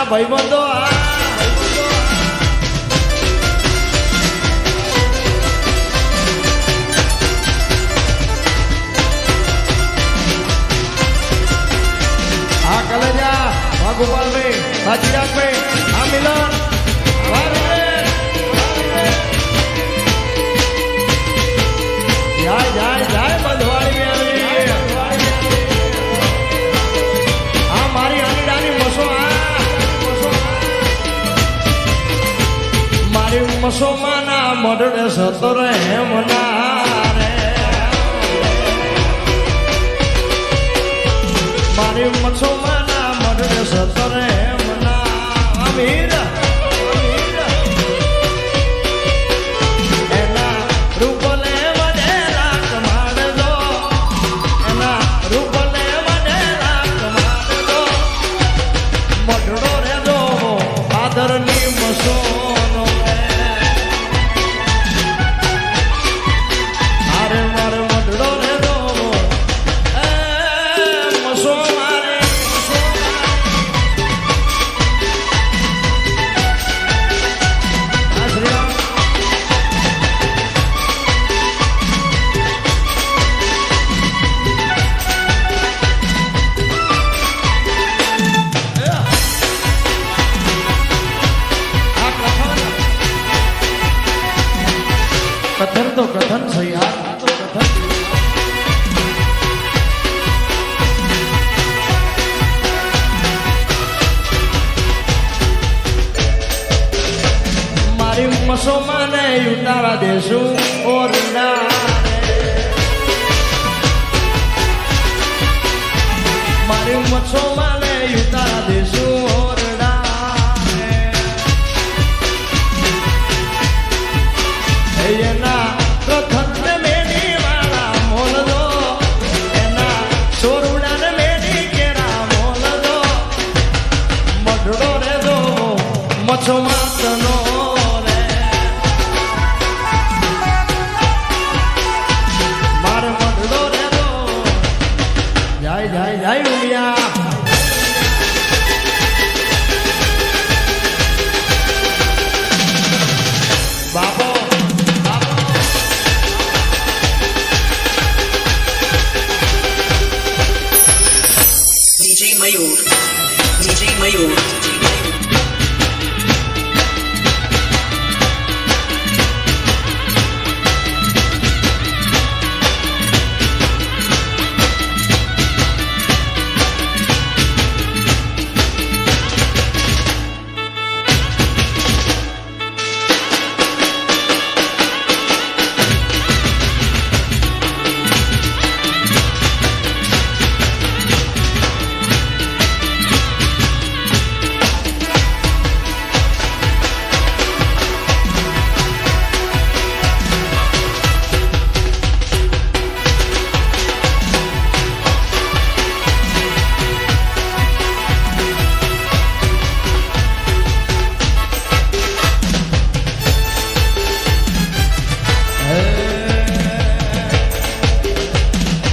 ભાઈબંધો આ કલેજા વા ગોપાલભાઈ વા ચિરાગભાઈ આ મિલન જાય જાય જાય બંધવાળી આ મારી અમીડાની મસો મારી મસોમાના મઢડે સતરે હેમના રે મારી મસોમાના મઢડે સતરે હેમના અમીર કથન તો કથન છે યાર, આ તો કથન છે. મારી મસોમાને ઉતારા દેશું ઓરડા મારી મસોમાને ઉતારા દેશું ઓરડા એના કથન મેની વાળા મોલદો એના સોરુડા મેની કેરા મોલદો મઢડો રે દો મછો માતનો જય ઉમિયા બાપો DJ Mayur DJ Mayur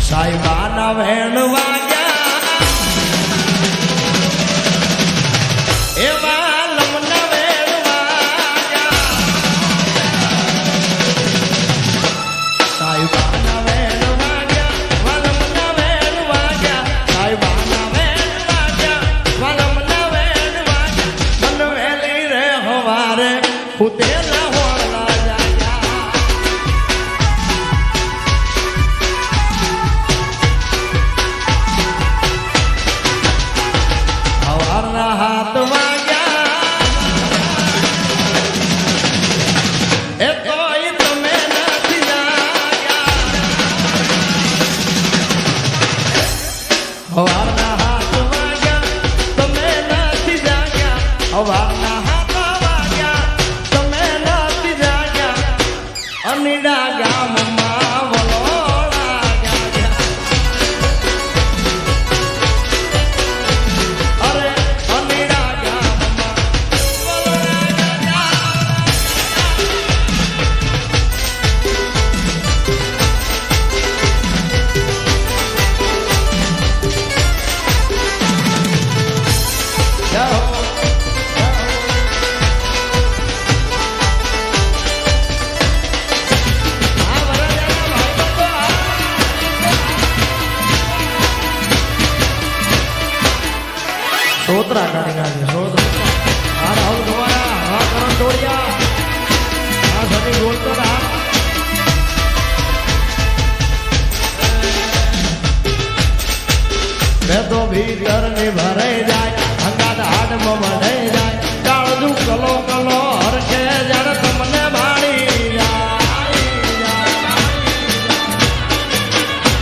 સાહેબાના વેણ વાગ્યા એવા લમના વેણ વાગ્યા સાહેબાના વેણ વાગ્યા વલમના વેણ વાગ્યા સાહેબાના વેણ વાગ્યા વલમના વેણ વાગ્યા મન વેલી રે હવારે ઉતેલા હોળલા હાથ વાગ્યા એ તોય તમે નથી જાગ્યા હવારના હાથ વાગ્યા તમે નથી જાગ્યા હવારના હાથ વાગ્યા તમે નથી જાગ્યા અનીડા ગામમાં વલોડા જાગ્યા અરે સોતરા કાઢી નાખે સોતરા આ રાહુલ ગવાયા આ કરણ ટોળિયા આ સની બોલતો ના મેં તો ભીતર ને ભરાઈ જાય હંગાત હાડમાં ભરાઈ જાય કાળજું કલો કલો હરખે જ્યારે તમને ભાળી જાય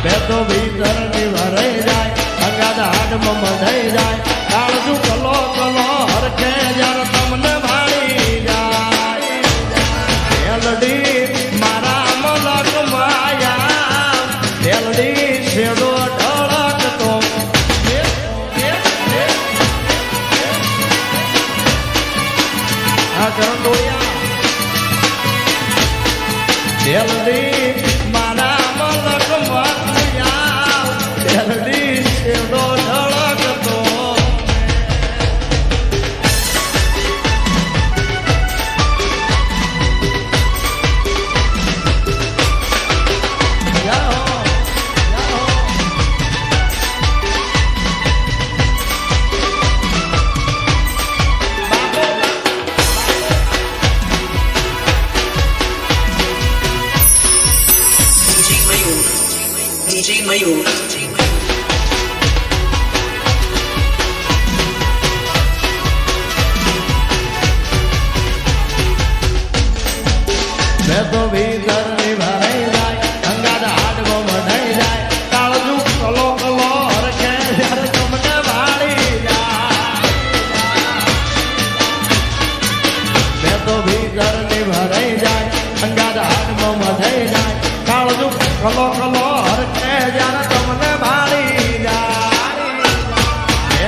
મેં તો ભીતર ને ભરાઈ જાય હંગાત હાડમાં ભરાઈ જાય કાળજું કલો કલો હરખે જ્યારે તમને ભાળી જાય એલડી મારા મલક માયા એલડી છેડો ઢળકતો આ કરણ ડોળિયા એલડી મારા મલક માયા એલડી છેડો ઢળકતો મયુર મેં તો ભીતરની ભરાઈ જાય અંગાત હાડવો મઢાઈ જાય કાળજું કલો કલો હરખે જ્યારે તમને ભાળી જાય મેં તો ભીતરની ભરાઈ જાય અંગાત હાડવો મઢાઈ જાય કાળજું કલો કલો હરખે જ્યારે તમને ભાળી જાય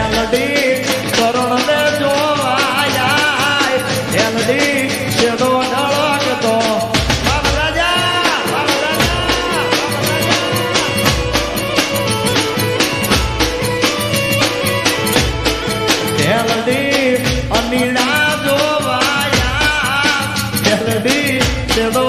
એલડી કરુણ ને જોવા જાય એલડી છેડો ઢળકતો અનીડા જોવાયા જલ્દી ચડો